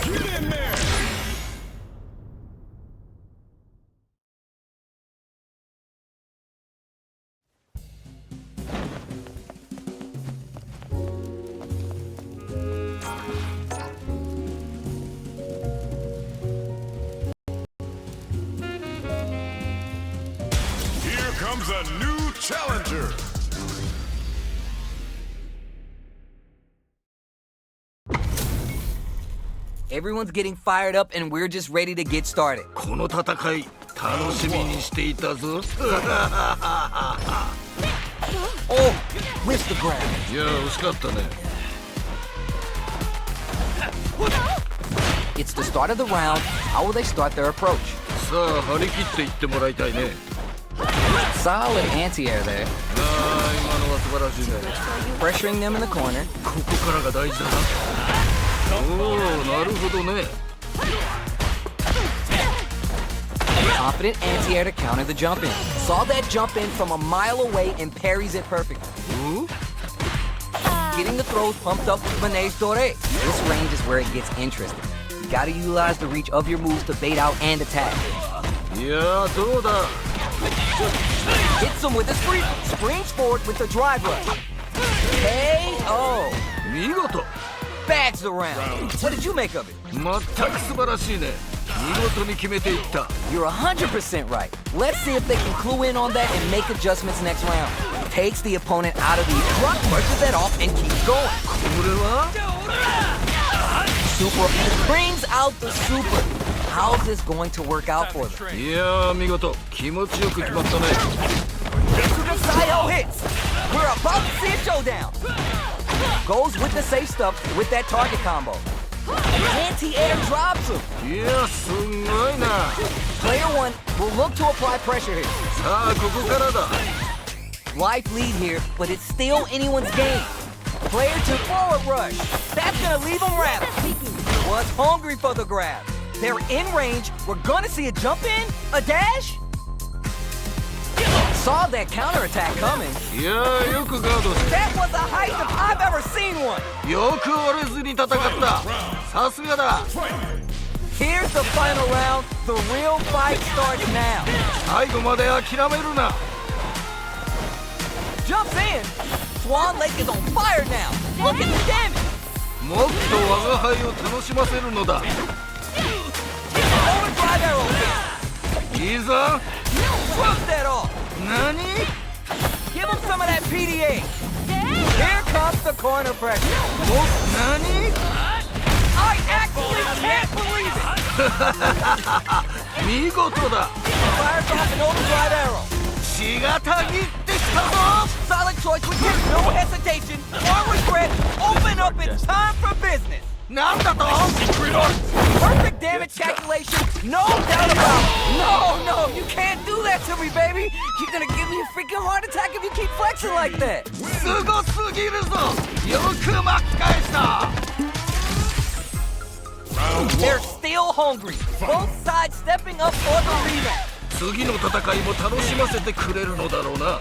Get in there! Here comes a new challenger. Everyone's getting fired up and we're just ready to get started. この戦い楽しみにしていたぞ Oh, missed the grab. いや惜しかったね It's the start of the round. How will they start their approach? さあ張り切っていってもらいたいね Solid anti-air there. ああ今のは素晴らしいね Pressuring them in the corner. ここからが大事だなおおなるほどね Confident anti-air to counter the jump in. Saw that jump in from a mile away and parries it perfectly. お Getting the throws pumped up with Manege Dore. This range is where it gets interesting. You gotta utilize the reach of your moves to bait out and attack. いやどうだ Hits him with a sprint. Springs forward with the drive rush. KO. 見事 Bags the round. What did you make of it? 全く素晴らしいね見事に決めていった You're 100% right. Let's see if they can clue in on that and make adjustments next round. Takes the opponent out of the truck, brushes that off, and keeps going. これは Super brings out the super. How's this going to work out for them? いや見事気持ちよく決まったね Super Sayo hits. We're about to see a showdown. Goes with the safe stuff with that target combo. Anti-air drops him. いやすんごいな Player 1 will look to apply pressure here. さあここからだ Life lead here, but it's still anyone's game. Player 2 forward rush. That's gonna leave him rattled. Was hungry for the grab. They're in range. We're gonna see a jump in, a dash. Saw that counterattack coming. いやよくガードし That was the height if I've ever seen one. よく折れずに戦ったさすがだ Here's the final round. The real fight starts now. 最後まで諦めるな Jumps in. Swan Lake is on fire now. Look at the damage. もっと我が輩を楽しませるのだ Overdrive arrow. いいぞ Drop that off. 何 Give him some of that PDA. Here comes the corner pressure. 何 I actually can't believe it. 見事だ Fires off an overdrive arrow. 血がたぎってきたぞ Solid choice with no hesitation or regret. Open up, it's time for business. なんだと Perfect damage calculation, no doubt about it. No, you can't do that to me, baby. You're gonna give me a freaking heart attack if you keep flexing like that. すごすぎるぞよく巻き返した They're still hungry. Both sides stepping up for the rematch. 次の戦いも楽しませてくれるのだろうな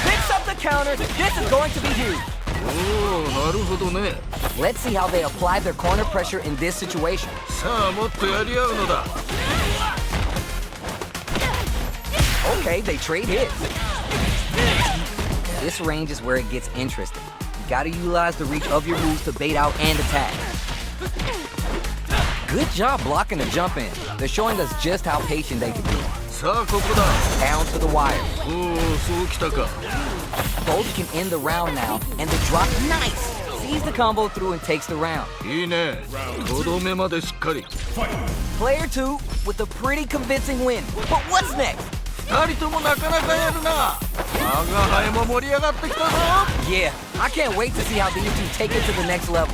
Picks up the counter. This is going to be huge. おおなるほどね Let's see how they apply their corner pressure in this situation. さあもっとやり合うのだ Okay, they trade hits. This range is where it gets interesting. You gotta utilize the reach of your moves to bait out and attack. Good job blocking the jump in. They're showing us just how patient they can be. さあここだ Down to the wire. おおそうきたか Both can end the round now, and the drop, nice! Sees the combo through and takes the round. いいねとどめまでしっかり Player 2 with a pretty convincing win. But what's next? 二人ともなかなかやるな我が輩も盛り上がってきたぞ Yeah, I can't wait to see how these two take it to the next level.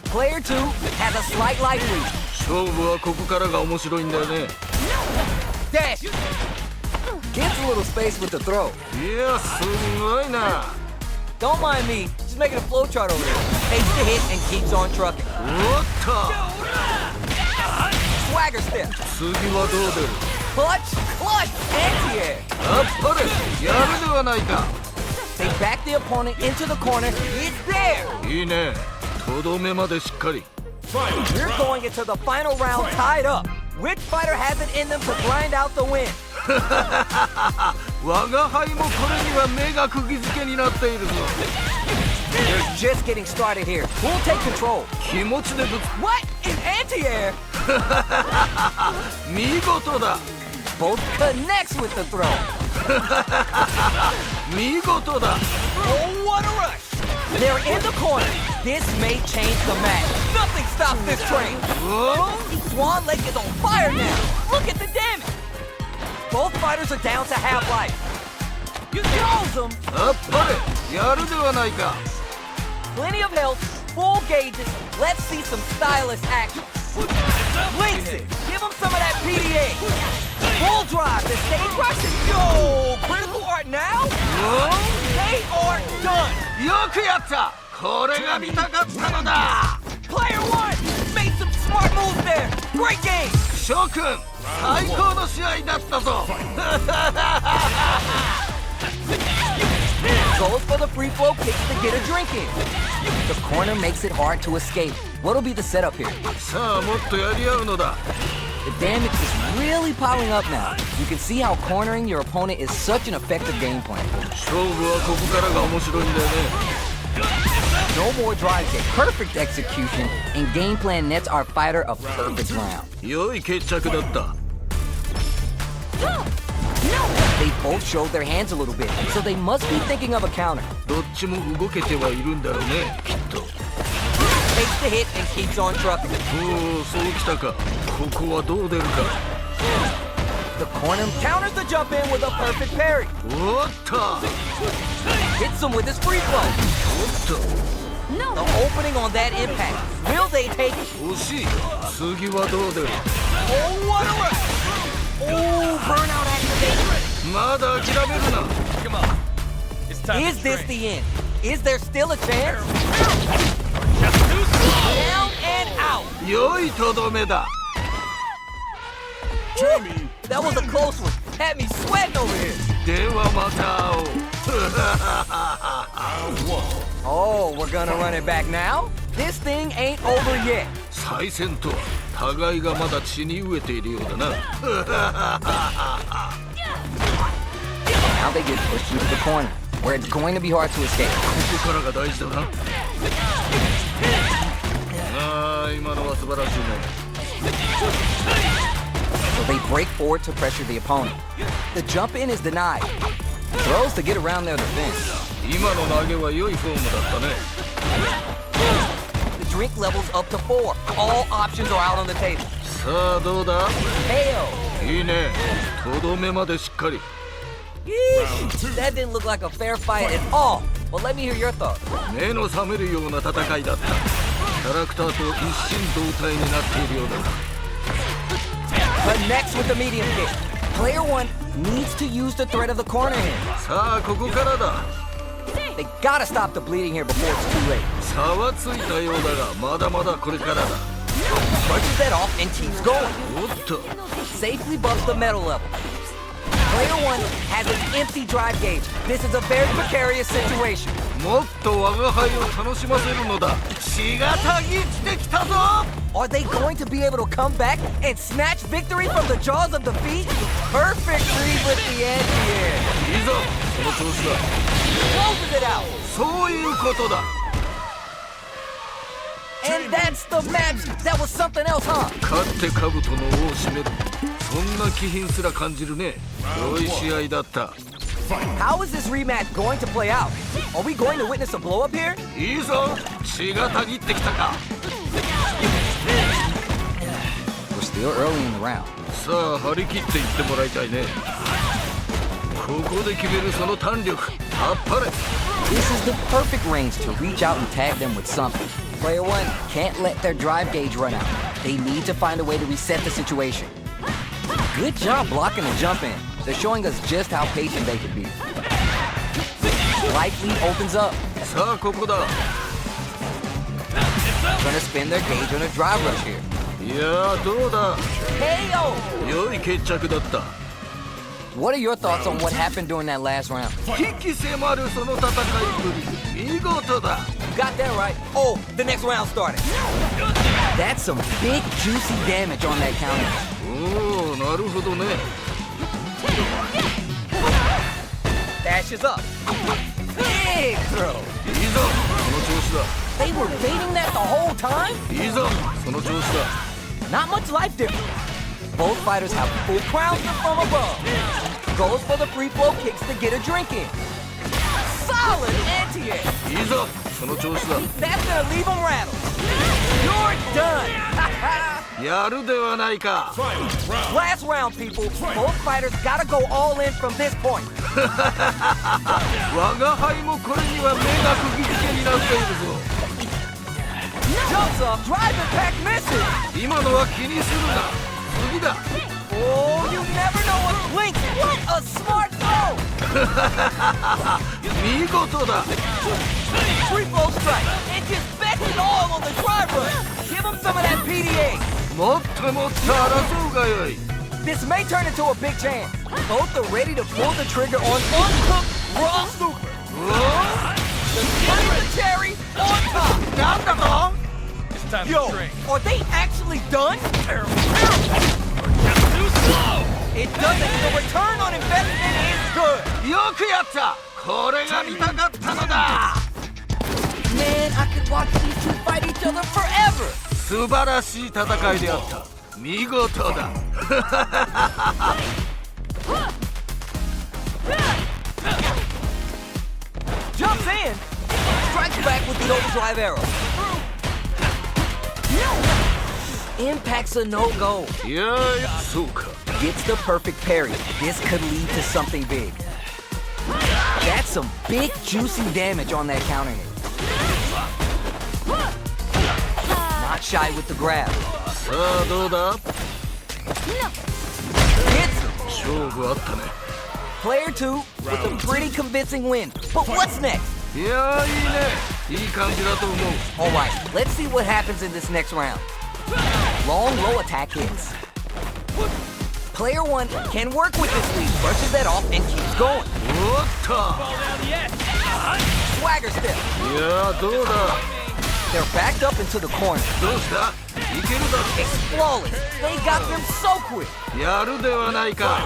Player 2 has a slight life lead. 勝負はここからが面白いんだよね Dash! Gets a little space with the throw. いやすごいな Don't mind me, just making a flowchart over there. Takes the hit and keeps on trucking. おっと Swagger step. 次はどう出る Clutch, anti-air. あっぱれやるではないか They back the opponent into the corner. It's there. いいねとどめまでしっかり Final We're round. going into the final round tied up. Which fighter has it in them to grind out the win? 我が輩もこれには目が釘付けになっているぞ They're just getting started here. Who'll take control? 気持ちでぶつ What? In anti-air? 見事だ Both connects with the throw. 見事だ Oh, what a rush! They're in the corner. This may change the match. Nothing stops this train. お Swan Lake is on fire now. Look at the damage. Both fighters are down to half life. You throws them. あっぱれやるではないか Plenty of health, full gauges. Let's see some stylish action. Links it. Give him some of that PDA. Full drive. The stage rushes. Yo, critical art now? They are done. よくやったこれが見たかったのだ Player one made some smart moves there. Great game. 諸君最高の試合だったぞ Goes for the free flow kicks to get a drink in. The corner makes it hard to escape. What'll be the setup here? さあもっとやり合うのだ The damage is really piling up now. You can see how cornering your opponent is such an effective game plan. 勝負はここからが面白いんだよね No more drive kick. Perfect execution, and game plan nets our fighter a perfect round. 良い決着だった They both showed their hands a little bit, so they must be thinking of a counter. どっちも動けてはいるんだろうねきっと Takes the hit and keeps on trucking. おおそうきたかここはどう出るか The corner counters the jump in with a perfect parry. おっと Hits him with his free flow. おっと The opening on that impact. Will they take it? 惜しい次はどう出る Oh, what a rush! Oh, burnout activation. まだ諦めるな Come on. It's time Is to this train. the end? Is there still a chance? Down and out. 良いとどめだ Jamie. That was a close one. Had me sweating over here. ではまた会おう Round one. Oh, we're gonna run it back now? This thing ain't over yet. 再戦とは互いがまだ血に飢えているようだな Now they get pushed into the corner, where it's going to be hard to escape. ここからが大事だなああ今のは素晴らしいね So they break forward to pressure the opponent. The jump in is denied. Throws to get around their defense. 今の投げは良いフォームだったね The drink level's up to 4. All options are out on the table. さあどうだ KO. いいねとどめまでしっかり Yeesh. That didn't look like a fair fight at all. Well, let me hear your thoughts. 目の覚めるような戦いだったキャラクターと一心同体になっているようだ Connects with the medium kick. Player one needs to use the threat of the corner here. さあここからだ They gotta stop the bleeding here before it's too late. 差はついたようだがまだまだこれからだ Brushes that off and keeps going. おっと Safely bumps the metal level. Player one has an empty drive gauge. This is a very precarious situation. もっと我が輩を楽しませるのだ血がたぎってきたぞ Are they going to be able to come back and snatch victory from the jaws of defeat? Perfect read with the end here. いいぞその調子だ Closes it out. そういうことだ And that's the match. That was something else, huh? 勝って兜の尾を締めるそんな気品すら感じるね良い試合だった How is this rematch going to play out? Are we going to witness a blow up here? いいぞ血がたぎってきたか We're still early in the round. さあ張り切っていってもらいたいねここで決めるその弾力あっぱれ This is the perfect range to reach out and tag them with something. Player one can't let their drive gauge run out. They need to find a way to reset the situation. Good job blocking the jump in. They're showing us just how patient they can be. Life lead opens up. さあここだ Gonna spin their gauge on a drive rush here. いやーどうだ KO! 良い決着だった What are your thoughts on what happened during that last round? 鬼気迫るその戦いぶり見事だ You got that right. Oh, the next round started. That's some big, juicy damage on that counter. おおなるほどね Dashes up. Big throw. いいぞその調子だ They were baiting that the whole time? いいぞその調子だ Not much life difference. Both fighters have full crowns from above. Goes for the free flow kicks to get a drink in. Solid anti-air. いいぞその調子だ That's gonna leave him rattled. You're done. やるではないか Final round. Last round, people. Both fighters gotta go all in from this point. 我が輩もこれには目が釘付けになっているぞ Jumps up, drive impact misses. 今のは気にするな次だ Oh, you never know what's blinking. What a smart throw. 見事だ Free flow strike. It just bets it all on the drive rush. Give him some of that PDA. もっともっと争うがよい This may turn into a big chance. Both are ready to pull the trigger on uncooked raw super. うお The cherry on top. なんだと It's time Yo, to train. are they actually done? Terrible. Too slow. It doesn't. The return on investment is good. よくやったこれが見たかったのだ Man, I could watch these two fight each other forever. 素晴らしい戦いであった見事だ Jumps in. Strikes back with the overdrive arrow. Impact's a no-go. いやそうか Gets the perfect parry. This could lead to something big. That's some big, juicy damage on that counter hit. Not shy with the grab. さあどうだ Hits him. 勝負あったね Player 2 with a pretty convincing win. But what's next? いやいいねいい感じだと思う Alright, let's see what happens in this next round. Long low attack hits. Player 1 can work with this lead, brushes that off and keeps going. おっと Fall down the edge. Swagger step. いやどうだ They're backed up into the corner. どうしたいけるだ It's flawless. They got them so quick. ろやるではないか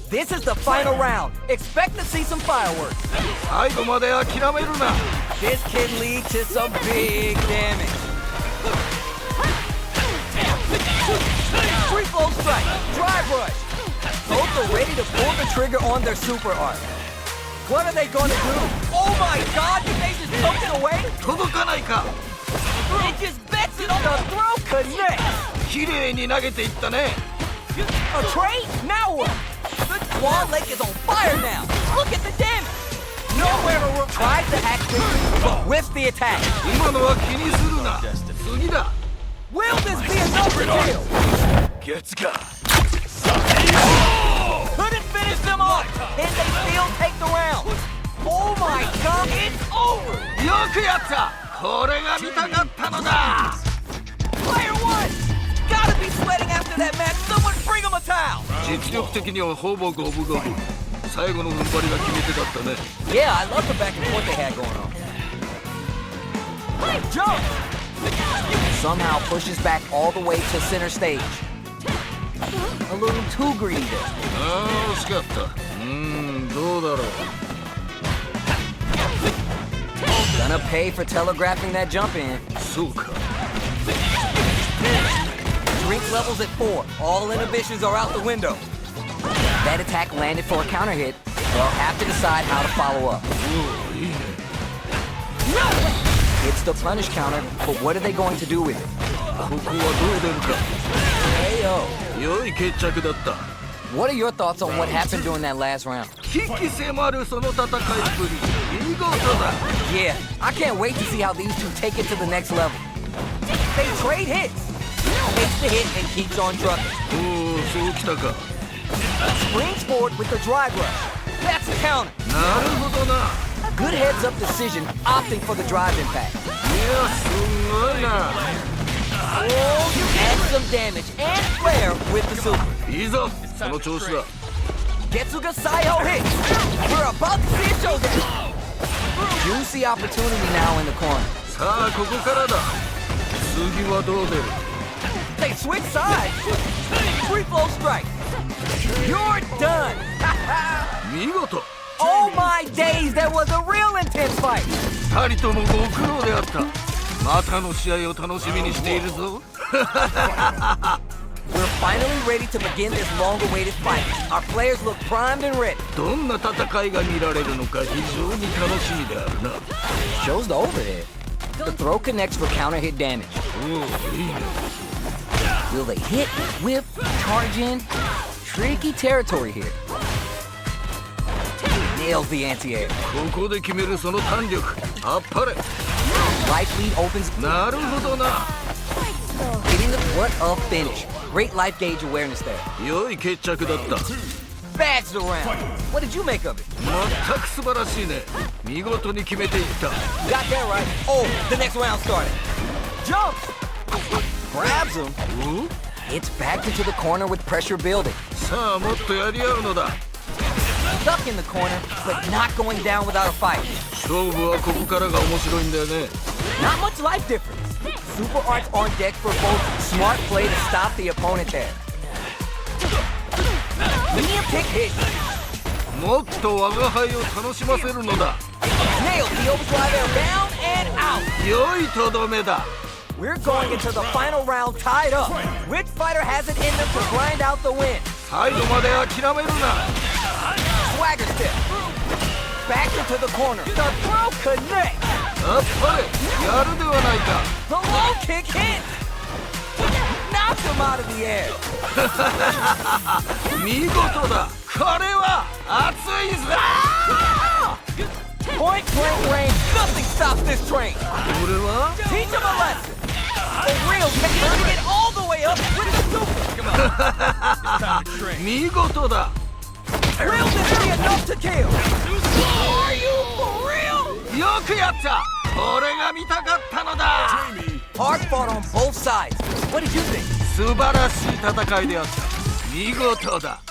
This is the final round. Expect to see some fireworks. 最後まで諦めるな This can lead to some big damage. Free flow strike, drive rush. Both are ready to pull the trigger on their super art. What are they gonna do? Oh my god, did they just choke it away? 届かないか It just bets it on the throw connect. 綺麗に投げていったね A trade? Now what? The quad leg is on fire now. Look at the damage. Nowhere to run. Tries to act quickly, but whiffs the attack. 今のは気にするな次だ Will this be enough to kill? ゲツか Couldn't finish them off, and they still take the round. Oh my god, it's over. よくやったこれが見たかったのだ Player 1, gotta be sweating after that match. Someone bring him a towel. 実力的にはほぼ五分五分最後の踏ん張りが決め手だったね Yeah, I love the back and forth they had going on. Jump! Somehow pushes back all the way to center stage. A little too greedy there. ああ惜しかったどうだろう Gonna pay for telegraphing that jump in. そうか Drink levels at 4. All inhibitions are out the window. That attack landed for a counter hit. They'll have to decide how to follow up. おおいいね It's the punish counter, but what are they going to do with it? ここはどう出るか Hey, yo. 良い決着だった What are your thoughts on what happened during that last round? 鬼気迫るその戦いぶり見事だ Yeah, I can't wait to see how these two take it to the next level. They trade hits. Takes the hit and keeps on trucking. おおそうきたか Springs forward with the drive rush. That's a counter. なるほどな Good heads up decision, opting for the drive impact. いやすごいな Oh, you add some damage and flair with the super. いいぞその調子だ Getsuga Saiho hits. We're about to see a showdown. Juicy opportunity now in the corner. さあここからだ。次はどう出る？ They switch sides. Free flow strike. You're done. 見事。 Oh my days, that was a real intense fight. 二人ともご苦労であった。またの試合を楽しみにしているぞ。We're finally ready to begin this long-awaited fight. Our players look primed and ready. どんな戦いが見られるのか非常に楽しみであるな。 Shows the overhead. The throw connects for counter hit damage. おお、いいね。 Will they hit, whip, charge in? Tricky territory here. Nails the anti-air. ここで決めるその弾力。あっぱれ。 Life lead opens. なるほどな。 Hitting the what a finish. Great life gauge awareness there. 良い決着だった。 Badged around. What did you make of it? 全く素晴らしいね。見事に決めていった。 Got that right. Oh, the next round started. Jumps. Grabs him. お It's backed into the corner with pressure building. さあもっとやり合うのだ。 Stuck in the corner, but not going down without a fight. 勝負はここからが面白いんだよね。 Not much life difference. Super arts on deck for both. Smart play to stop the opponent there. Medium kick hit. もっと我が輩を楽しませるのだ。 Nails the overdrive air down and out. 良いとどめだ。 We're going into the final round tied up. Which fighter has it in them to grind out the win? 最後まで諦めるな。 Swagger step. Back into the corner. The throw connects. あっぱれ。やるではないか。 The low kick hit. Knocks him out of the air. 見事だ。これは熱いぜ。 Point blank range. Nothing stops this train. これは Teach him a lesson. The real can turning it all the way up with a super. Come on. It's time to train. 見事だ。 Will this be enough to kill? Are you for real? よくやった。これが見たかったのだ。 Hard fought on both sides. What did you think? 素晴らしい戦いであった。見事だ。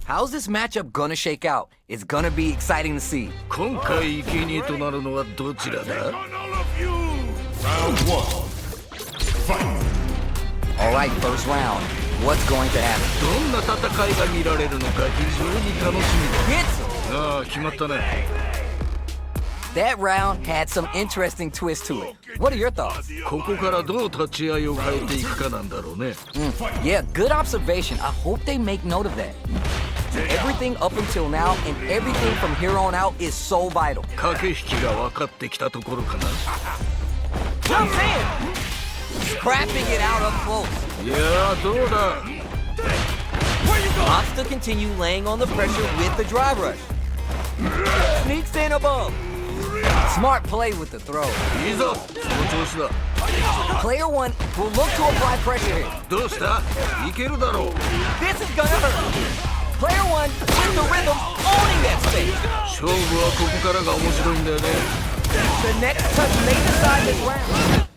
How's this matchup gonna shake out? It's gonna be exciting to see. 今回生贄となるのはどちらだ？ On all of you. Round one. Fight. All right, first round. What's going to happen? どんな戦いが見られるのか非常に楽し Hits him. みだ。ああ、決まったね。 That round had some interesting twists to it. What are your thoughts? ここからどう立ち合いを変えていくかなんだろうね。 Yeah, good observation. I hope they make note of that. Everything up until now and everything from here on out is so vital. 駆け引きが分かってきたところかな。 Jumps in! Scrapping it out up close. いやーどうだ。 Opts to continue laying on the pressure with the drive rush. Sneaks in above. Smart play with the throw. いいぞ。その調子だ。 Player one will look to apply pressure here. どうした？いけるだろう。 This is gonna hurt. Player one with the rhythm owning that space. 勝負はここからが面白いんだよね。 The next touch may decide this round.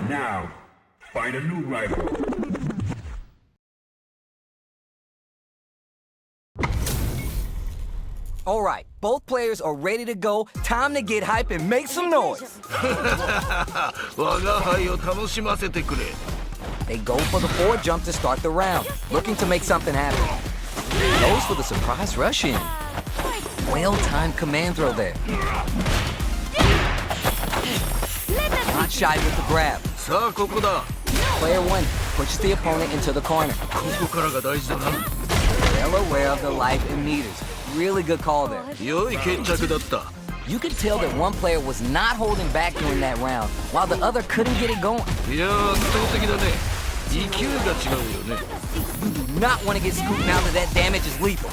Now, find a new rival. All right, both players are ready to go. Time to get hype and make some noise. 我が輩を楽しませてくれ。They go for the forward jump to start the round, looking to make something happen. Goes for the surprise rush in. Well-timed command throw there. Not shy with the grab. さあここだ Player 1 pushes the opponent into the corner. ここからが大事だな Well aware of the life in meters. Really good call there. 良い決着だった You could tell that one player was not holding back during that round, while the other couldn't get it going. いや圧倒的だね勢いが違うよね You do not want to get scooped now that that damage is lethal.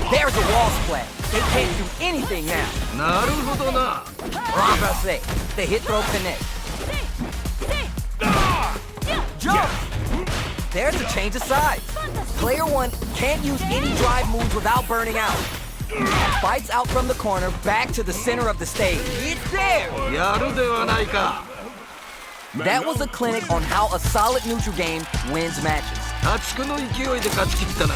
There's a wall splash. They can't do anything now. なるほどな Say, the hit throw connects. Jump! There's a change of sides. Player 1 can't use any drive moves without burning out. Fights out from the corner back to the center of the stage. It's there! やるではないか That was a clinic on how a solid neutral game wins matches. 破竹の勢いで勝ち切ったな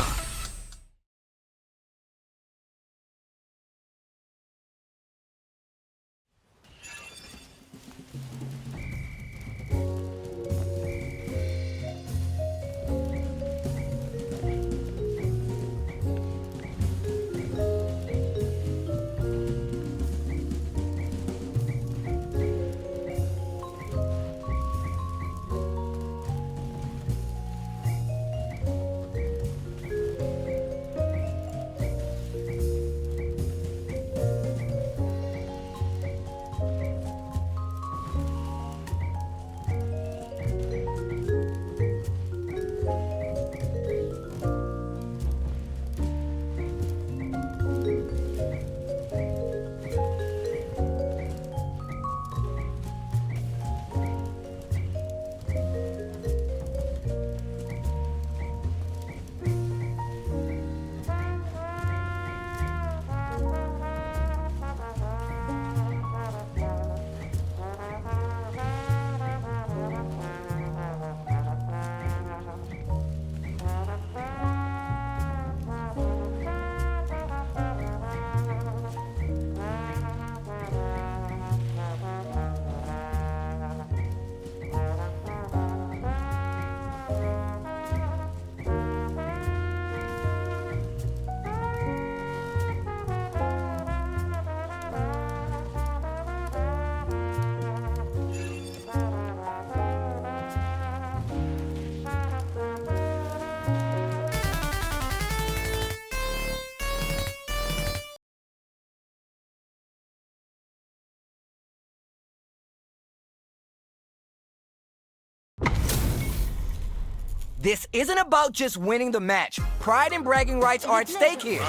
This isn't about just winning the match. Pride and bragging rights are at stake here.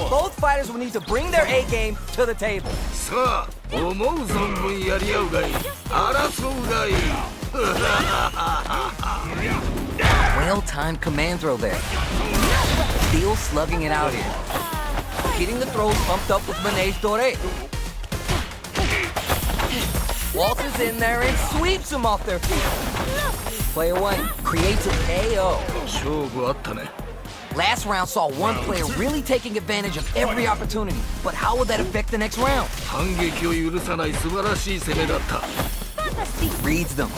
Both fighters will need to bring their A game to the table. さあ思う存分やり合うがいい争うがいい Well-timed command throw there. Still slugging it out here. Getting the throws pumped up with Manege Dore. Walters in there and sweeps them off their feet. Player 1 creates a KO. 勝負あったね Last round saw one player really taking advantage of every opportunity. But how will that affect the next round? 反撃を許さない素晴らしい攻めだった Reads them.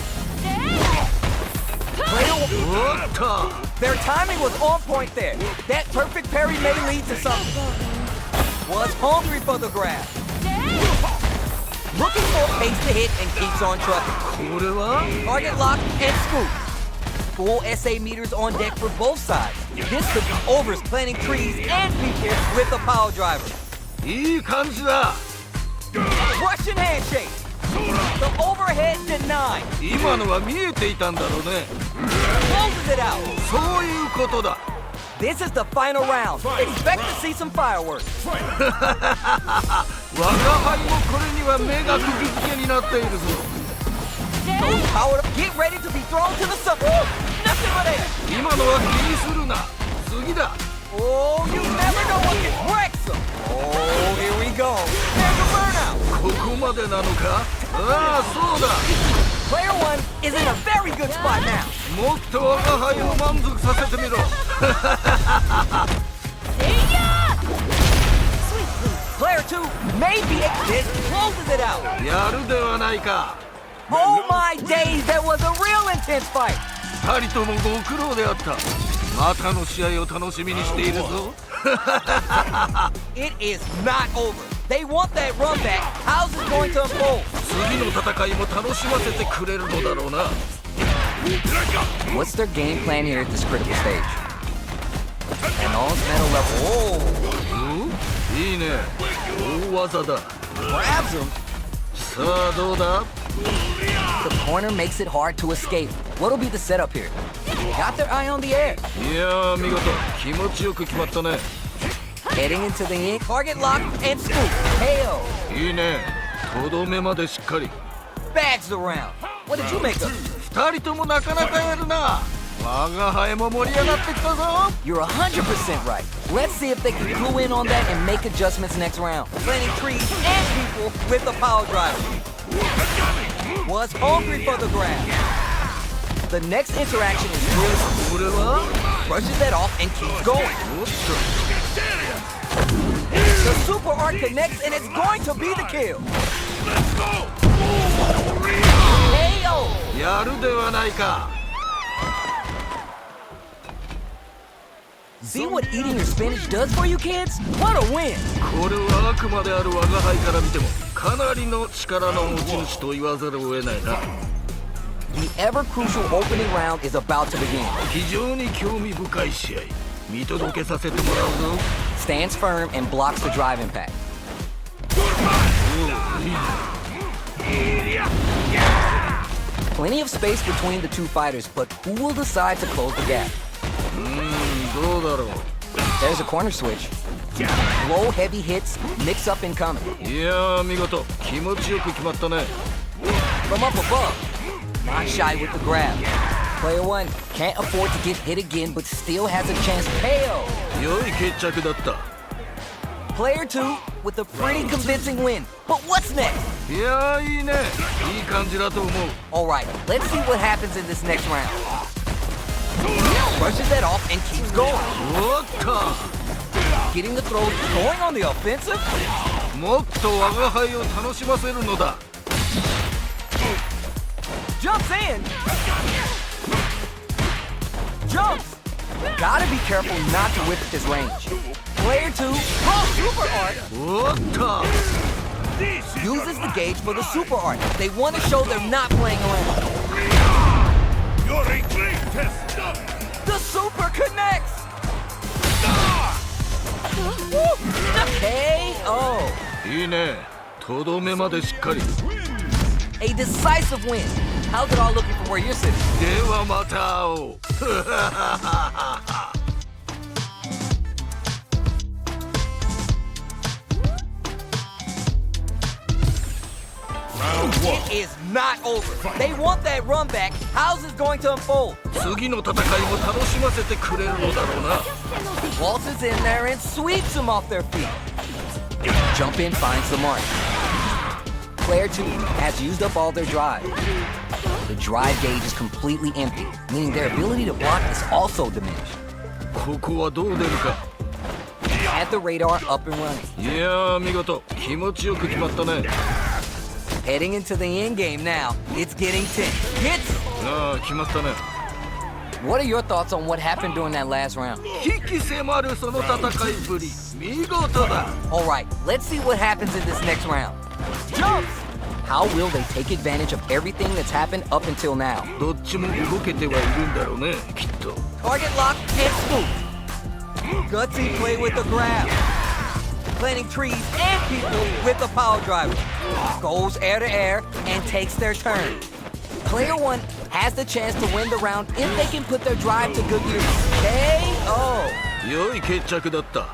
Player おっと Their timing was on point there. That perfect parry may lead to something. Was hungry for the grab. Looking for a pace to hit and keeps on trucking. これは Target lock and scoop. Full SA meters on deck for both sides. This could be overs planting trees and PK with a power driver. いい感じだ Russian handshake. The overhead denied. 今のは見えていたんだろうね Closes it out. そういうことだ This is the final round. Expect to see some fireworks. 我が輩もこれには目が釘付けになっているぞ Those powered up. Get ready to be thrown to the sun. Nothing but air. 今のは気にするな次だ Oh, you never know what can wreck them. Oh, here we go. There's a burnout. ここまでなのかああそうだ Player 1 is in a very good spot now. もっと我が輩を満足させてみろ Player 2 may be this closes it out. やるではないか Oh my days, that was a real intense fight. 二人ともご苦労であった。またの試合を楽しみにしているぞ。It is not over. They want that run back. How's it going to unfold? 次の戦いも楽しませてくれるのだろうな。What's their game plan here at this critical stage? And on metal level. Whoa. いいね。大技だ。Grabs him. さあどうだ？ The corner makes it hard to escape. What'll be the setup here? Got their eye on the air. いやー見事。気持ちよく決まったね。Heading into the ink. Target lock and scoop. KO. いいね。とどめまでしっかり。Bags around. What did you make of? 二人ともなかなかやるな。我が輩も盛り上がってきたぞ。 You're 100% right. Let's see if they can clue in on that and make adjustments next round. Planting trees and people with the power driver. Was hungry for the grab. The next interaction is really これは brushes that off and keeps going. おっ The super art connects and it's going to be the kill. KO. とやるではないか。 See what eating your spinach does for you kids? What a win. これはあくまである我が輩から見てもかなりの力の持ち主と言わざるを得ないな。 The ever crucial opening round is about to begin. 非常に興味深い試合見届けさせてもらうぞ。 Stands firm and blocks the drive impact. Plenty of space between the two fighters, but who will decide to close the gap? どうだろう。 There's a corner switch. Low heavy hits, mix up incoming. いやー見事気持ちよく決まったね。 From up above, not shy with the grab. Player one can't afford to get hit again, but still has a chance to KO. 良い決着だった。 Player two with a pretty convincing win. But what's next? いやーいいね。いい感じだと思う。 Alright, let's see what happens in this next round. Brushes that off and keeps going. おっと Getting the throws, going on the offensive. もっと我が輩を楽しませるのだ。 Jumps in. Jumps. Gotta be careful not to whip at this range. Player two, super art, おっと uses the gauge for the super art. They want to show they're not playing around. You're a great test. The super connects. KO. いいね。とどめまでしっかり。 A decisive win. How's it all looking from where you're sitting? ではまた会おう。 Round one. It is not over. They want that run back. How's this going to unfold? 次の戦いも楽しませてくれるのだろうな。 Waltzes in there and sweeps them off their feet. Jump in, finds the mark. Player two has used up all their drive. The drive gauge is completely empty, meaning their ability to block is also diminished. ここはどう出るか。 Had the radar up and running. いやー見事気持ちよく決まったね。 Heading into the end game now. It's getting tense. Hits. ああ決まったね。 What are your thoughts on what happened during that last round? 引き迫るその戦いぶり見事だ。 All right, let's see what happens in this next round. Jumps. How will they take advantage of everything that's happened up until now? どっちも動けてはいるんだろうねきっと。 Target lock and scoop. Gutsy play with the grab. Planting trees and people with the power driver. Goes air to air and takes their turn. Player one has the chance to win the round if they can put their drive to good use. KO. 良い決着だった。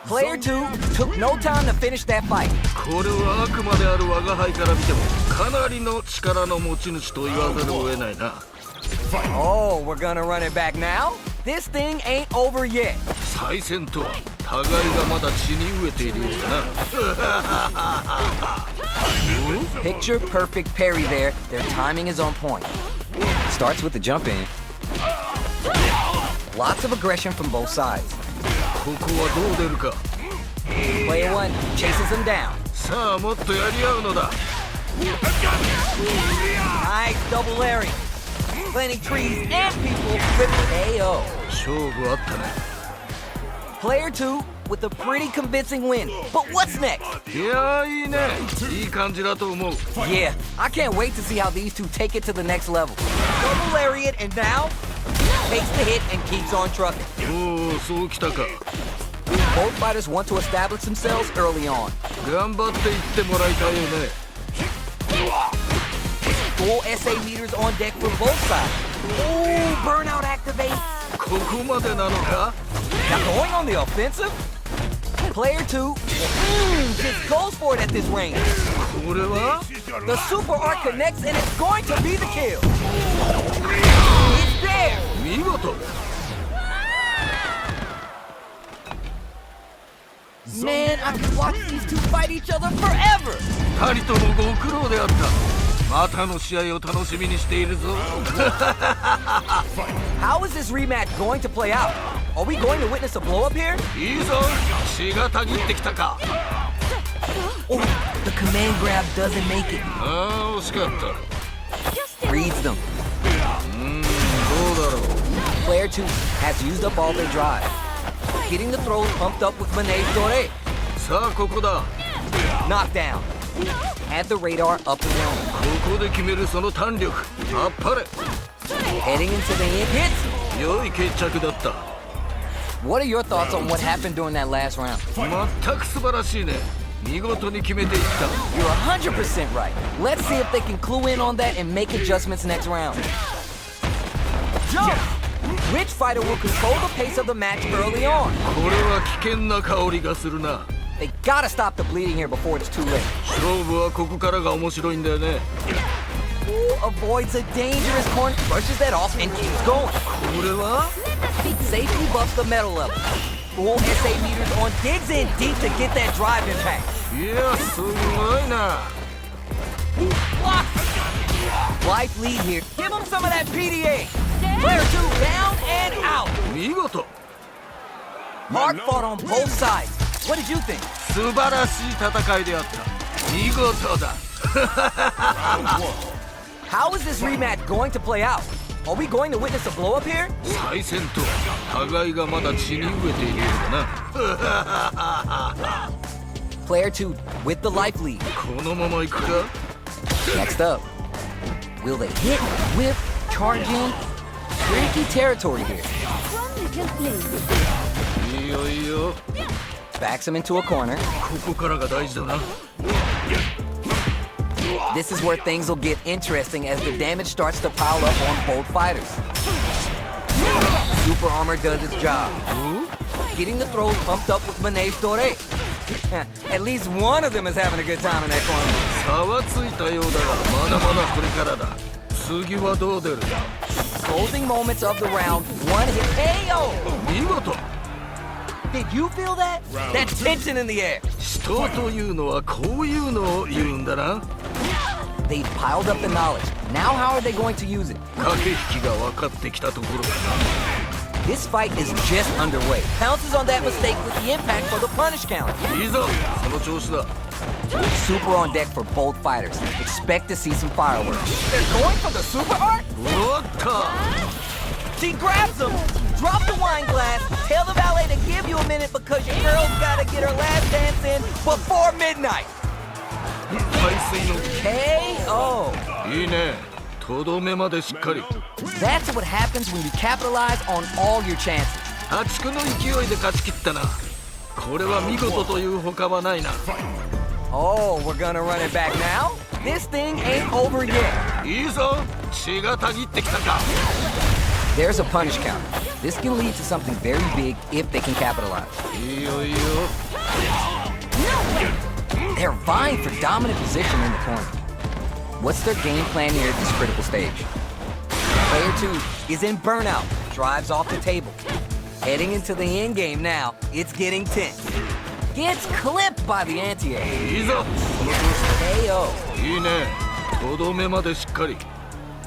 Player two took no time to finish that fight. これはあくまである我が輩から見てもかなりの力の持ち主と言わざるを得ないな。 Oh, we're gonna run it back now? This thing ain't over yet. 再戦とは互いがまだ血に飢えているようだな。 Picture perfect parry there. Their timing is on point. Starts with the jump in. Lots of aggression from both sides. ここはどう出るか。 Player one chases him down. さあもっとやり合うのだ。Nice double lariat. Planting trees and people with KO. 勝負あったね。 Player 2 with a pretty convincing win. But what's next? いやーいいね。いい感じだと思う。 Yeah, I can't wait to see how these two take it to the next level. Double lariat and now takes the hit and keeps on trucking. おお、そうきたか。 Both fighters want to establish themselves early on. 頑張っていってもらいたいよね。 Full SA meters on deck for both sides. Ooh, burnout activate. ここまでなのか？ Now going on the offensive? Player 2 just goes for it at this range. これは？ This is your The last super art fight. connects and it's going to be the kill. It's there. 見事。 Man, I could watch these two fight each other forever. 二人ともご苦労であった。またの試合を楽しみにしているぞ。 How is this rematch going to play out? Are we going to witness a blow up here? いいぞ。血がたぎってきたか。 Oh, the command grab doesn't make it. ああ、惜しかった。 Reads them. どうだろう。 Player 2 has used up all their drive. Getting the throws pumped up with Manege Dore. さあここだ。 Knockdown. Had the radar up and running. ここで決めるその弾力。あっぱれ。 Heading into the end hits. 良い決着だった。 What are your thoughts on what happened during that last round? 全く素晴らしいね。見事に決めていった。 You're 100% right. Let's see if they can clue in on that and make adjustments next round. Jump! Which fighter will control the pace of the match early on? これは危険な香りがするな。 They gotta stop the bleeding here before it's too late. 勝負はここからが面白いんだよね。 Ooh, avoids a dangerous corner, brushes that off, and keeps going. これは？ Safety buffs the metal level. Full SA meters on, digs in deep to get that drive impact. いや、すごいな。 Block! Life lead here. Give him some of that PDA. Player 2 down and out. 見事。 Hard fought on both sides. What did you think? 素晴らしい戦いであった。見事だ。 How is this rematch going to play out? Are we going to witness a blow up here? 再戦と互いがまだ血に飢えているようだな。 Player 2 with the life lead. このまま行くか？ Next up. Will they hit, whip, charge in? Tricky territory here. いいよいいよ。 Backs him into a corner. ここからが大事だな。 This is where things will get interesting as the damage starts to pile up on both fighters. Super armor does its job. Getting the throws pumped up with Manege Dore. At least one of them is having a good time in that corner. 差はついたようだが、まだまだこれからだ。次はどう出る？ Closing moments of the round. One hit KO. 見事。 Did you feel that? That tension in the air. 人というのはこういうのを言うんだな。 They've piled up the knowledge. Now how are they going to use it? 駆け引きが分かってきたところだ This fight is just underway. Pounces on that mistake with the impact for the punish count. な。いいぞ、その調子だ。 Super on deck for both fighters. Expect to see some fireworks. They're going for the super art? おっと。 She grabs him. Drop the wine glass. Tell the valet to give you a minute because your girl's gotta get her last dance in before midnight. 排水の KO. いいね。とどめまでしっかり。 That's what happens when you capitalize on all your chances. 破竹の勢いで勝ち切ったな。これは見事というほかはないな。 Oh, we're gonna run it back now? This thing ain't over yet. いいぞ、血がたぎってきたか。 There's a punish count. This can lead to something very big if they can capitalize. いいよいいよ。 They're vying for dominant position in the corner. What's their game plan here at this critical stage? Player 2 is in burnout, drives off the table. Heading into the end game now, it's getting tense. Gets clipped by the anti-air. いいぞ、その調子 KO. いいね。とどめまでしっかり。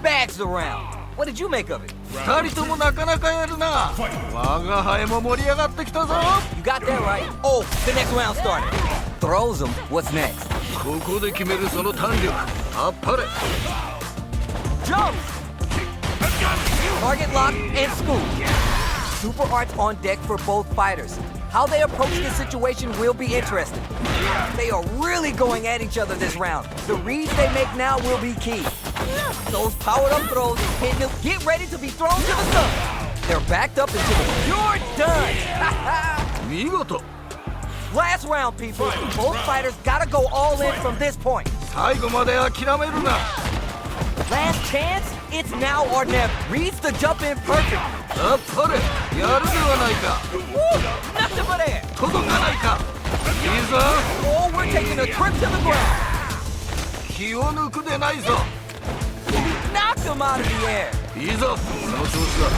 Bags around. What did you make of it? 二人ともなかなかやるな。我が輩も盛り上がってきたぞ。 You got that right. Oh, the next round started. Throws him. What's next? ここで決めるその胆力あっぱれ Jump! Target lock and scoop. Super arts on deck for both fighters. How they approach this situation will be interesting. They are really going at each other this round. The reads they make now will be key. Those powered up throws, hitting them, get ready to be thrown to the sun. They're backed up into the you're done. 見事 Last round, people. Both fighters gotta go all in from this point. 最後まで諦めるな Last chance, it's now or never. Reads the jump in perfect. あっぱれやるではないか Woo! Nothing but air. 届かないかいいぞ Oh, we're taking a trip to the ground. 気を抜くでないぞ Knocked him out of the air. いいぞその調子だ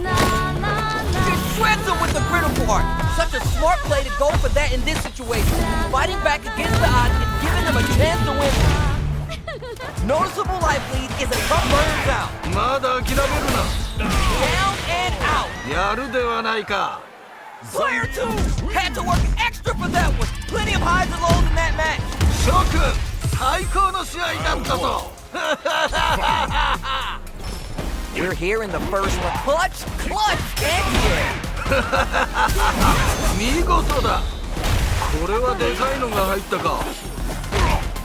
Just shreds him with the critical art. Such a smart play to go for that in this situation. Fighting back against the odds and giving them a chance to win. Noticeable life lead is a tough burner down. まだ諦める Down and out. なやるではないか Player 2 had to work extra for that one. Plenty of highs and lows in that match. 諸君最高の試合だったぞ We're here in the first one. Clutch, and yeah. 見事だこれはでかいのが入ったか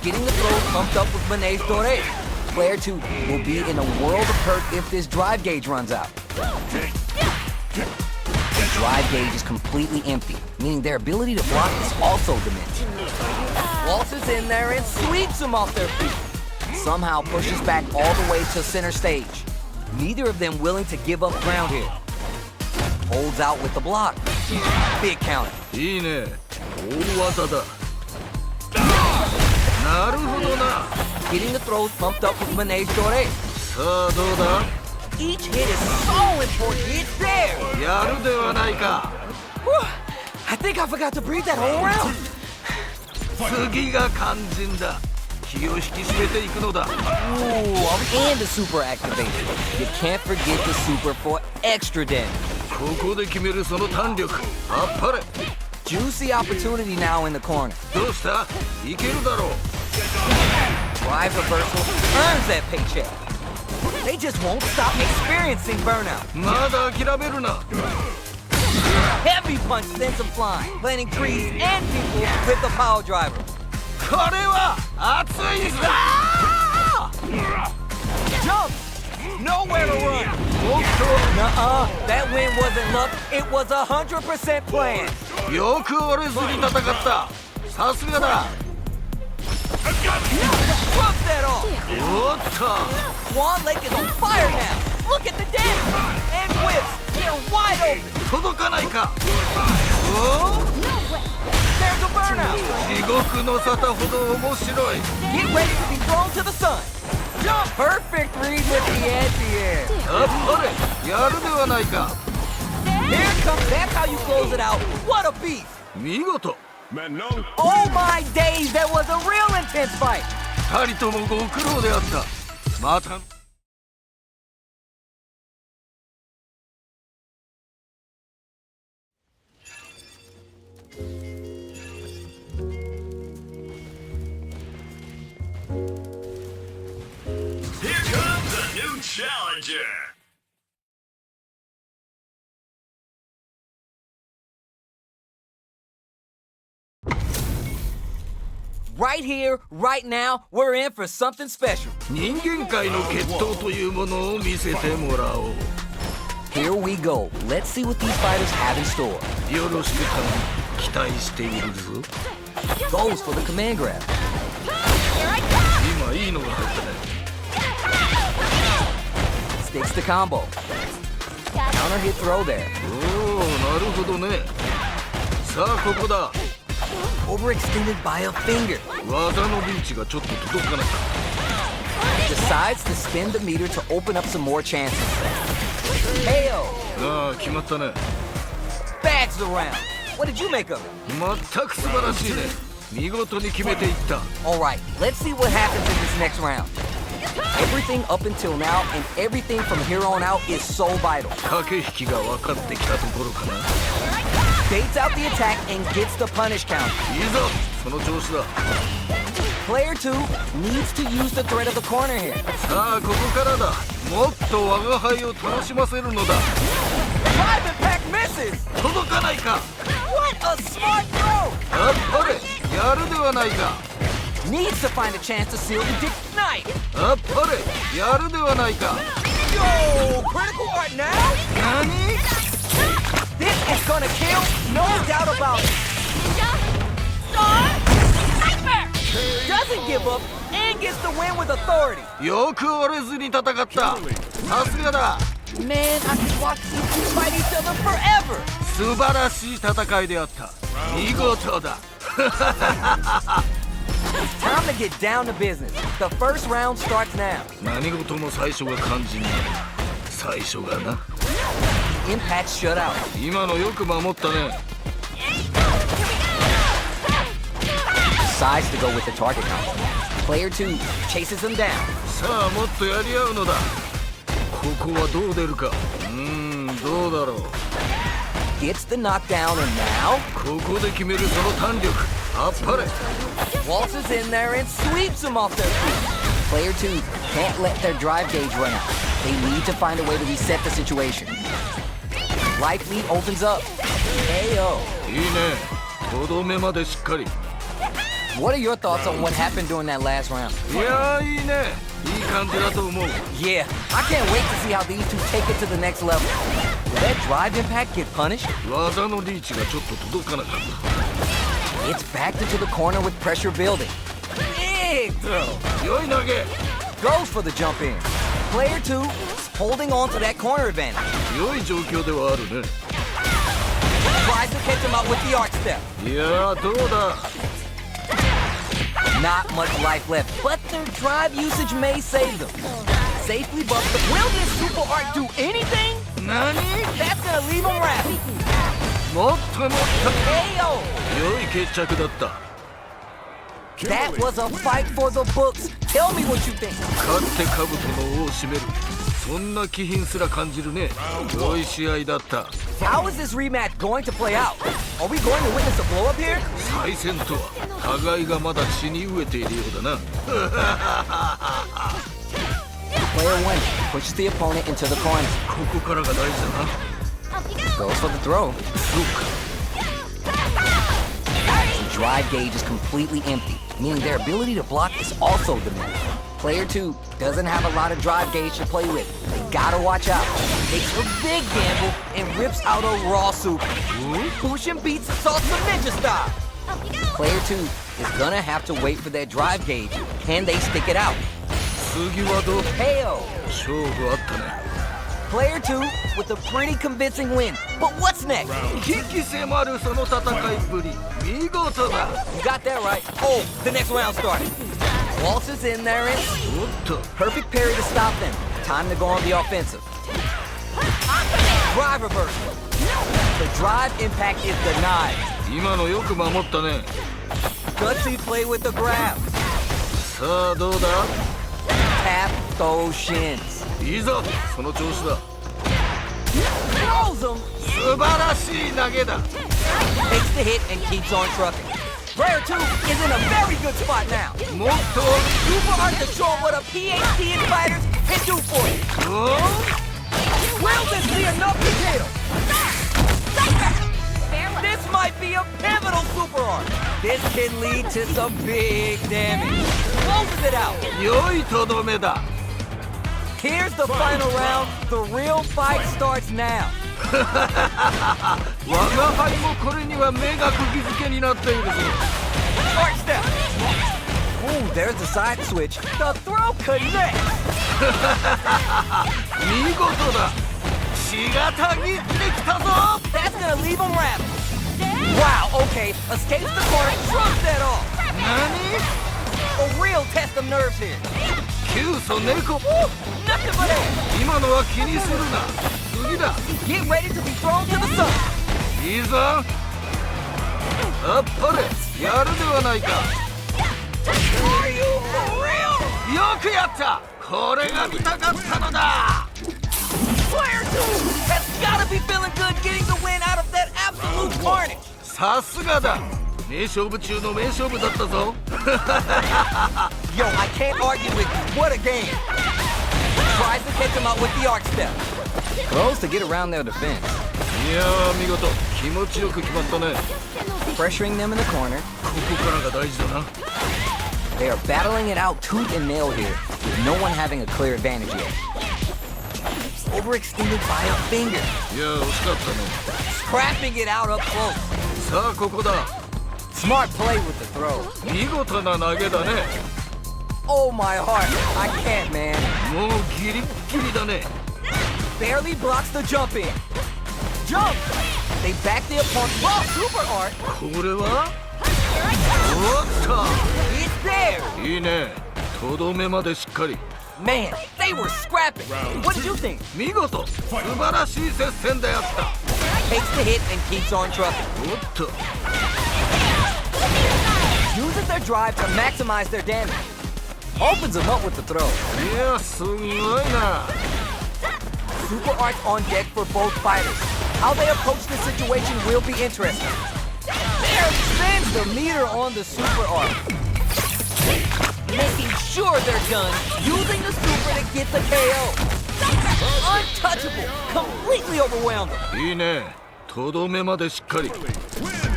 Getting the throws pumped up with Mane's Dore. Player 2 will be in a world of hurt if this drive gauge runs out. The drive gauge is completely empty, meaning their ability to block is also diminished. Waltzes in there and sweeps them off their feet. Somehow pushes back all the way to center stage. Neither of them willing to give up ground here. Holds out with the block. Big counter. いいね大技だなるほどな Getting the throws pumped up with Mane's Dore. さあどうだ Each hit is so important. It's there. やるではないか Whew. I think I forgot to breathe that whole round. 次が肝心だ気を引き締めていくのだ Ooh, and the super activation. You can't forget the super for extra damage. ここで決めるその胆力あっぱれ Juicy opportunity now in the corner. どうしたいけるだろう Drive reversal earns that paycheck. They just won't stop experiencing burnout. まだ諦めるな Heavy punch sends them flying, planting trees and people with the power driver. これは熱いさ Jump! Nowhere to run. おっ Nuh-uh, that win wasn't luck. It was 100% planned. とよく折れずに戦ったさすがだ Rub that off. おっと Swan Lake is on fire now. Look at the damage. And whips. They're wide open. 届かないかお There's a burnout. 地獄の沙汰ほど面白い Get ready to be thrown to the sun. Jump. Perfect read with the anti-air. あっぱれやるではないか Here comes. That's how you close it out. What a beast. 見事 Man, no. Oh my days. That was a real intense fight. 二人ともご苦労であったまた Here comes a new challenger. Right here, right now, we're in for something special. 人間界の決闘というものを見せてもらおう Here we go. Let's see what these fighters have in store. よろしく頼む期待しているぞ Goes for the command grab. 今いいのが入ったね Sticks the combo. Counter hit throw there. おおなるほどねさあここだ Overextended by a finger. 技のリーチがちょっと届かなかっ Decides to spin the meter to open up some more chances. KO. たああ決まったね Bags the round. What did you make of it? 全く素晴らしいね見事に決めていった Alright, let's see what happens in this next round. Everything up until now and everything from here on out is so vital. 駆け引きが分かってきたところかな baits out the attack and gets the punish count. いいぞその調子だ Player 2 needs to use the threat of the corner here. さあここからだもっと我が輩を楽しませるのだ Drive impact misses! 届かないか What a smart throw! あっぱれやるではないか Needs to find a chance to seal the dick knife. あっぱれやるではないか Yo, critical art now? 何 This is gonna kill, no doubt about it. Doesn't give up and gets the win with authority. よく折れずに戦ったさすがだ Man, I could watch these two fight each other forever. 素晴らしい戦いであった見事だ Time to get down to business. The first round starts now. 何事も最初が肝心だ最初がな Impact shut out. 今のよく守ったね Decides to go with the target count. Player 2 chases him down. さあもっとやり合うのだここはどう出るかどうだろう Gets the knockdown and now ここで決めるその弾力あっぱれ waltzes in there and sweeps him off their feet. Player 2 can't let their drive gauge run out. They need to find a way to reset the situation. Life lead opens up. Ayo. いいねとどめまでしっかり What are your thoughts on what happened during that last round? いやいいねいい感じだと思う Yeah, I can't wait to see how these two take it to the next level. Will that drive impact get punished? 技のリーチがちょっと届かなかっ It's backed into the corner with pressure building. Big throw. た良い投げ Goes for the jump in. Player 2 is holding on to that corner advantage. 良い状況ではあるね Tries to catch him out with the arch step. いやどうだ Not much life left, but their drive usage may save them. Safely buffed. Will this super art do anything? 何 That's gonna leave them wrapped. もっともっ KO. と良い決着だった That was a fight for the books. Tell me what you think. 勝って兜の尾を締めるそんな気品すら感じるね良い試合だった How is this rematch going to play out? Are we going to witness a blow up here? 再戦とは互いがまだ血に飢えているようだな Player 1 pushes the opponent into the corner. ここからが大事だな Goes for the throw. そうか The drive gauge is completely empty, meaning their ability to block is also diminished. Player 2 doesn't have a lot of drive gauge to play with. They gotta watch out. Takes a big gamble and rips out a raw super. Pushin beats Salsa Ninja style. Player 2 is gonna have to wait for that drive gauge. Can they stick it out? 次はどう KO. 勝負あったね Player 2 with a pretty convincing win. But what's next? 危機迫るその戦いぶり見事だ You got that right. Oh, the next round started. Waltz is in there and おっと perfect parry to stop them. Time to go on the offensive. Drive reversal. The drive impact is denied. 今のよく守ったね Gutsy play with the grab. さあどうだ Tap those shins. いいぞその調子だ Throws them. 素晴らしい投げだ Takes the hit and keeps on trucking. Player 2 is in a very good spot now. もっと Super Art to show what a PhD in fighters can do for you. お Will this be enough to kill? This might be a pivotal super art. This can lead to some big damage. Closes it out. 良いとどめだ Here's the final round. The real fight starts now. 我が輩もこれには目が釘付けになっているぞ Arch step. Ooh, there's the side switch. The throw connects. 見事だ血がたぎってきたぞ That's gonna leave him wrapped. Wow, okay. Escapes the corner. Shrugs that off. 何 A real test of nerves here. 急祖猫 Woo, nothing but air. 今のは気にするな次だ Get ready to be thrown to the sun. いいぞあっぱれやるではないか Are you for real? よくやったこれが見たかったのだ Player 2 has gotta be feeling good getting the win out of that absolute carnage. さすがだ。名勝負中の名勝負だったぞ。 Yo, I can't argue with you. What a game. Tries to catch him out with the arc step. Throws to get around their defense. いやー見事、気持ちよく決まったね。 Pressuring them in the corner. ここからが大事だな。 They are battling it out tooth and nail here, with no one having a clear advantage yet. Overextended by a finger. いやー惜しかったね。 Scrapping it out up close. さあここだ。 Smart play with the throw. 見事な投げだね。 Oh my heart. I can't, man. もうギリッギリだね。 Barely blocks the jump in. Jump! They back the opponent. Whoa, super art. これはおっ It's there. といいね。とどめまでしっかり。 Man, they were scrapping. What did you think? 見事素晴らしい接戦であった。 Takes the hit and keeps on trucking. おっと Uses their drive to maximize their damage. Opens them up with the throw. いやすごいな。 Super arts on deck for both fighters. How they approach the situation will be interesting. There spins the meter on the super art. Making sure they're done, using the super to get the KO. Untouchable, completely overwhelmed them. いいね。とどめまでしっかり。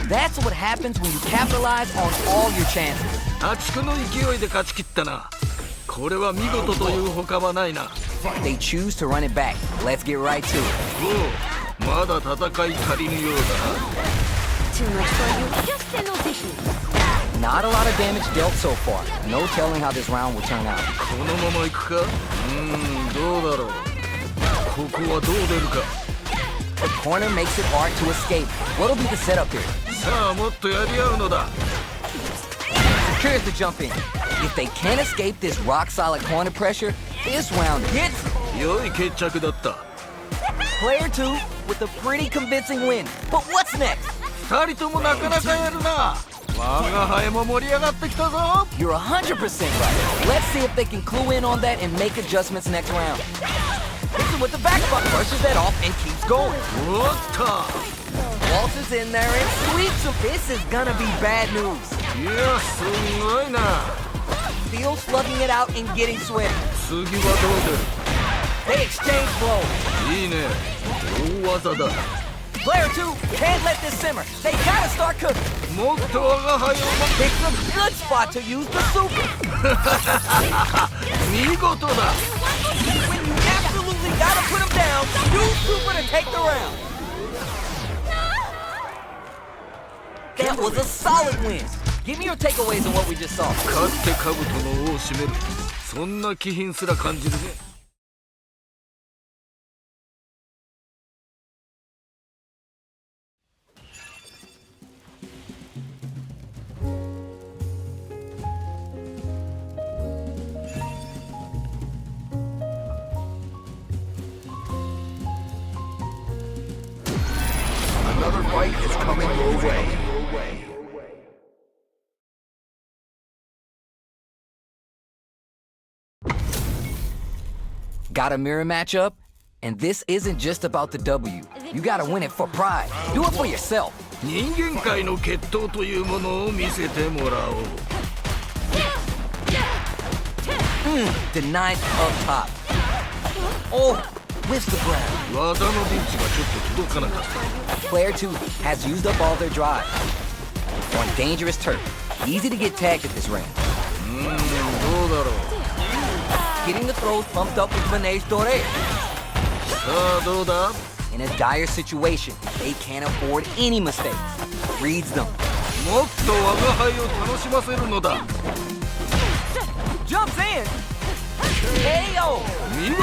That's what happens when you capitalize on all your chances. 破竹の勢いで勝ち切ったな。これは見事というほかはないな。 They choose to run it back. Let's get right to it. おうまだ戦い足りぬようだ Too much for you. Just an audition. Not a lot of damage dealt so far. No telling how this round will turn out. な。このまま行くか。どうだろう。ここはどう出るか。 The corner makes it hard to escape. What'll be the setup here? さあもっとやり合うのだ。 Secures the jump in. If they can't escape this rock-solid corner pressure, this round gets them. 良い決着だった。 Player 2 with a pretty convincing win. But what's next? 二人ともなかなかやるな。我が輩も盛り上がってきたぞ。 You're 100% right. Let's see if they can clue in on that and make adjustments next round. Hits him with the back butt, brushes that off, and keeps going. おっと Walters in there and sweeps him. This is gonna be bad news. いやすごいな。 Still slugging it out and getting sweaty. 次はどう出る。 They exchange blows. いいね。大技だ。 Player 2 can't let this simmer. They gotta start cooking. もっと我が輩を Picks a good spot to use the super. 見事だ。 When you absolutely gotta put him down, use super to take the round. That was a solid win. Give me your takeaways on what we just saw. 勝って兜の尾を締める。そんな気品すら感じるぜ。Another fight is coming your way. Got a mirror matchup? And this isn't just about the W. You gotta win it for pride. Do it for yourself. 人間界の決闘というものを見せてもらおう。 Denied up top. Oh, whiffs the grab. 技のリーチがちょっと届かなかった。 Player 2 has used up all their drive. On dangerous turf. Easy to get tagged at this range. どうだろう。 Getting the throws pumped up with Vinay Dore. さあどうだ。 In a dire situation, they can't afford any mistakes. Reads them. もっと我が輩を楽しませるのだ。 Jumps in. KO. 見事。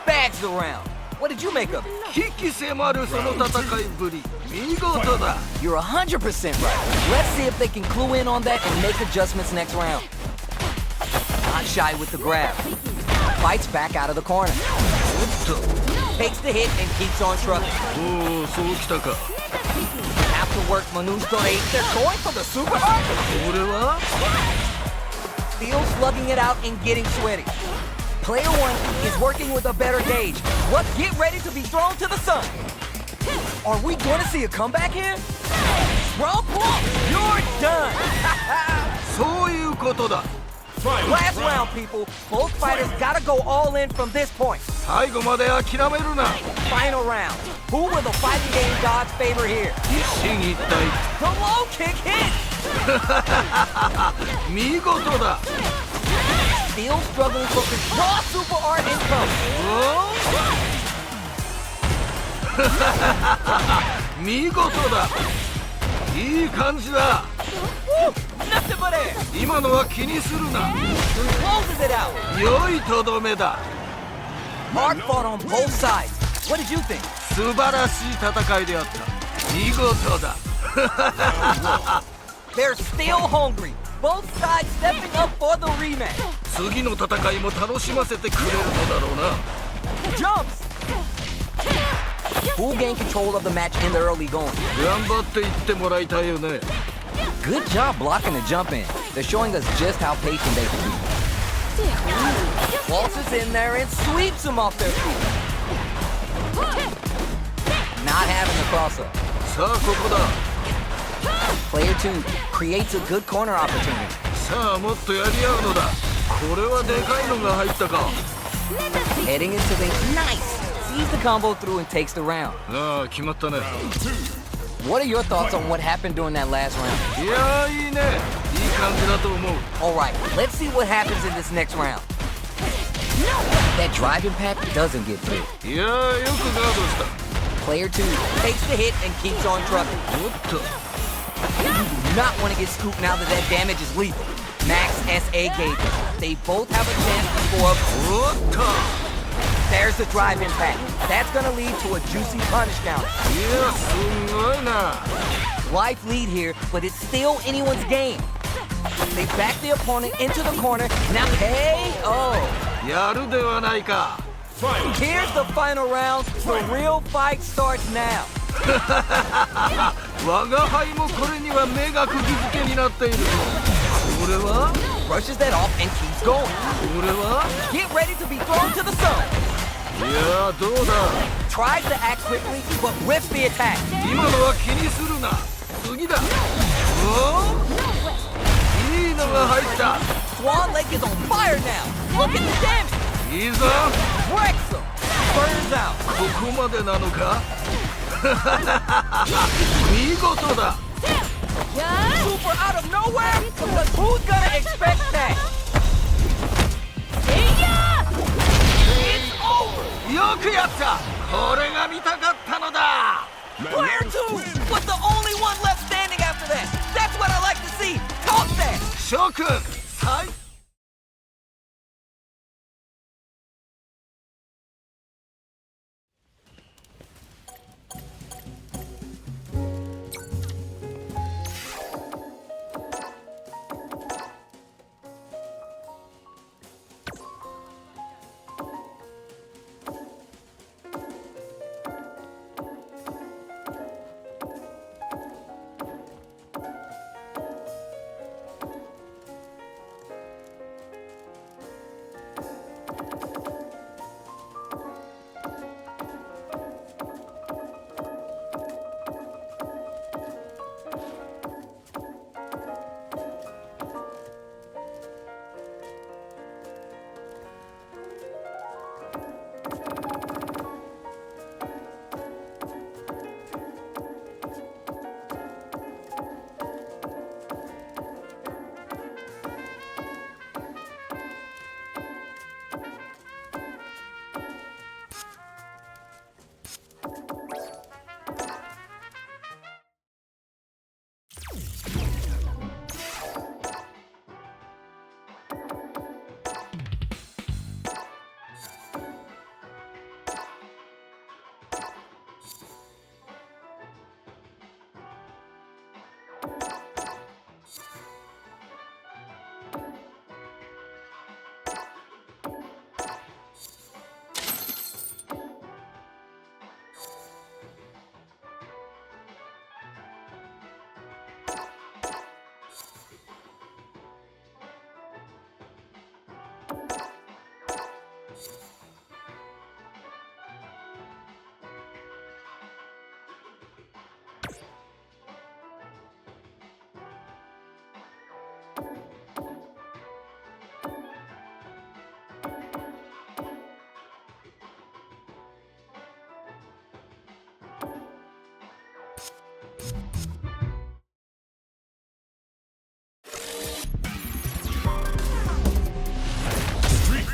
Bags the round. What did you make of it? 鬼気迫るその戦いぶり。見事だ。 You're 100% right. Let's see if they can clue in on that and make adjustments next round. Not shy with the grab. Fights back out of the corner. おっと。 Takes the hit and keeps on trucking. おおそうきたか。 After work, Manus Dore, they're going for the super arc. これは Still slugging it out and getting sweaty. Player 1 is working with a better gauge. What? Get ready to be thrown to the sun. Are we gonna see a comeback here? Rump, you're done. そういうことだ。 Last round, people. Both fighters gotta go all in from this point. 最後まで諦めるな。 Final round. Who will the fighting game gods favor here? 一進一退。 The low kick hit. 見事だ。 Still struggling for control. Super art income. 見事だ。いい感じだ。 Nothing but air. 今のは気にするな。 Closes it out. 良いとどめだ。 Hard fought on both sides. What did you think? 素晴らしい戦いであった。見事だ。 They're still hungry. Both sides stepping up for the rematch. 次の戦いも楽しませてくれるのだろうな。 Jumps. Who gained control of the match in the early going? 頑張っていってもらいたいよね。 Good job blocking the jump in. They're showing us just how patient they can be. Waltzes in there and sweeps them off their feet. Not having the cross up. さあここだ。 Player 2 creates a good corner opportunity. さあもっとやり合うのだ。これはでかいのが入ったか。 Heading into the nice. Sees the combo through and takes the round. ああ決まったね。 What are your thoughts on what happened during that last round? いやーいいね。いい感じだと思う。 Alright, let's see what happens in this next round. That drive impact doesn't get through. いやーよくガードした。 Player 2 takes the hit and keeps on trucking. おっと。 You do not want to get scooped now that that damage is lethal. Max SA gauges. They both have a chance to score. おっと。 There's the drive impact. That's gonna lead to a juicy punish counter. いやすごいな。 Life lead here, but it's still anyone's game. They back the opponent into the corner. Now KO. やるではないか。 Here's the final round. The real fight starts now. 我が輩もこれには目が釘付けになっている。これは Brushes that off and keeps going. これは Get ready to be thrown to the sun. いやどうだ。 Tries to act quickly, but whiffs the attack. 今のは気にするな。次だ。おいいのが入った。 Swan Lake is on fire now. Look at the damage. いいぞ。 Wrecks him. Burns out. ここまでなのか。見事だ。 Super out of nowhere? Because who's gonna expect that? It's over! よくやった。これが見たかったのだ。 Player 2 was the only one left standing after that. That's what I like to see. Talk that! 諸君最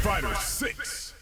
Fighter 6.